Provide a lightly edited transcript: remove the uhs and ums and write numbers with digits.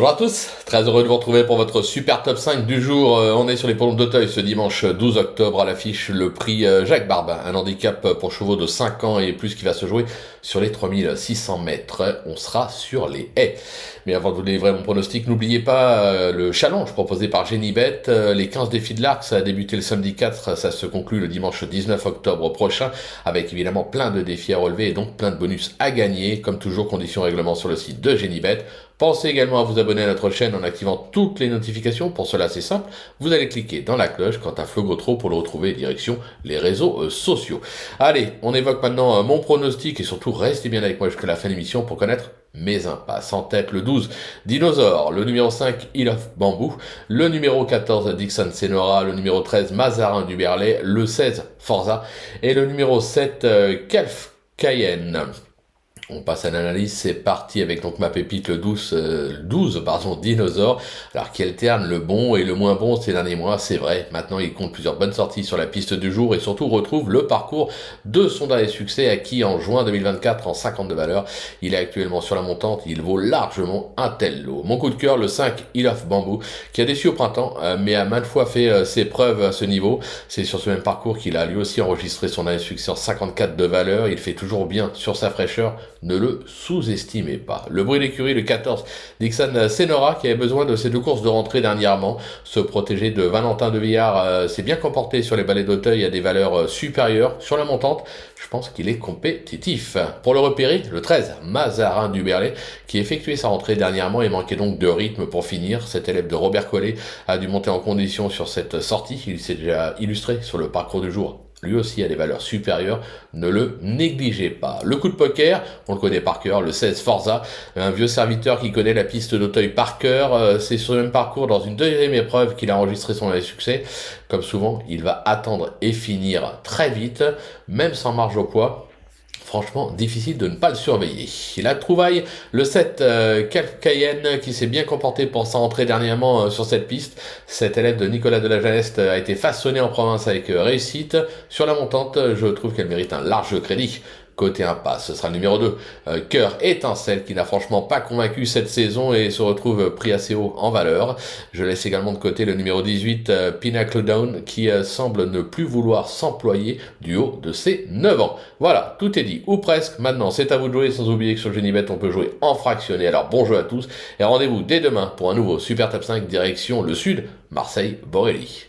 Bonjour à tous, très heureux de vous retrouver pour votre super top 5 du jour. On est sur les pelouses d'Auteuil ce dimanche 12 octobre à l'affiche le prix Jacques Barbin, un handicap pour chevaux de 5 ans et plus qui va se jouer sur les 3600 mètres. On sera sur les haies. Mais avant de vous délivrer mon pronostic, n'oubliez pas le challenge proposé par Genibet. Les 15 défis de l'Arc, ça a débuté le samedi 4, ça se conclut le dimanche 19 octobre prochain avec évidemment plein de défis à relever et donc plein de bonus à gagner. Comme toujours, conditions règlement sur le site de Genibet. Pensez également à vous abonner à notre chaîne en activant toutes les notifications. Pour cela, c'est simple. Vous allez cliquer dans la cloche quant à Flo Gautreau pour le retrouver direction les réseaux sociaux. Allez, on évoque maintenant mon pronostic et surtout restez bien avec moi jusqu'à la fin de l'émission pour connaître mes impasses. En tête, le 12, Dinosaure, le numéro 5, Hill of Bamboo, le numéro 14, Dixon Senora, le numéro 13, Mazarin du Berlay, le 16, Forza et le numéro 7, Kelf Cayenne. On passe à l'analyse, c'est parti avec donc ma pépite le 12 Dinosaure. Alors qui alterne le bon et le moins bon ces derniers mois, c'est vrai. Maintenant il compte plusieurs bonnes sorties sur la piste du jour et surtout retrouve le parcours de son dernier succès acquis en juin 2024 en 50 de valeur. Il est actuellement sur la montante, il vaut largement un tel lot. Mon coup de cœur, le 5 Hill of Bamboo, qui a déçu au printemps, mais a maintes fois fait ses preuves à ce niveau. C'est sur ce même parcours qu'il a lui aussi enregistré son dernier succès en 54 de valeur. Il fait toujours bien sur sa fraîcheur. Ne le sous-estimez pas. Le bruit d'écurie, le 14, Dixon Senora, qui avait besoin de ces deux courses de rentrée dernièrement. Se protéger de Valentin de Villard s'est bien comporté sur les balais d'Auteuil à des valeurs supérieures. Sur la montante, je pense qu'il est compétitif. Pour le repérer, le 13, Mazarin du Berlay, qui effectuait sa rentrée dernièrement et manquait donc de rythme pour finir. Cet élève de Robert Collet a dû monter en condition sur cette sortie. Il s'est déjà illustré sur le parcours du jour. Lui aussi a des valeurs supérieures, ne le négligez pas. Le coup de poker, on le connaît par cœur, le 16 Forza, un vieux serviteur qui connaît la piste d'Auteuil par cœur. C'est sur le même parcours dans une deuxième épreuve qu'il a enregistré son succès. Comme souvent, il va attendre et finir très vite, même sans marge au poids. Franchement, difficile de ne pas le surveiller. La trouvaille, le 7 Cayenne, qui s'est bien comporté pour sa rentrée dernièrement sur cette piste. Cet élève de Nicolas de la Janeste a été façonné en province avec réussite. Sur la montante, je trouve qu'elle mérite un large crédit. Côté impasse, ce sera le numéro 2, Cœur Étincelle, qui n'a franchement pas convaincu cette saison et se retrouve pris assez haut en valeur. Je laisse également de côté le numéro 18, Pinnacle Down, qui semble ne plus vouloir s'employer du haut de ses 9 ans. Voilà, tout est dit, ou presque. Maintenant, c'est à vous de jouer, sans oublier que sur Genibet, on peut jouer en fractionné. Alors bon jeu à tous, et rendez-vous dès demain pour un nouveau Super Top 5 direction le sud, Marseille-Borély.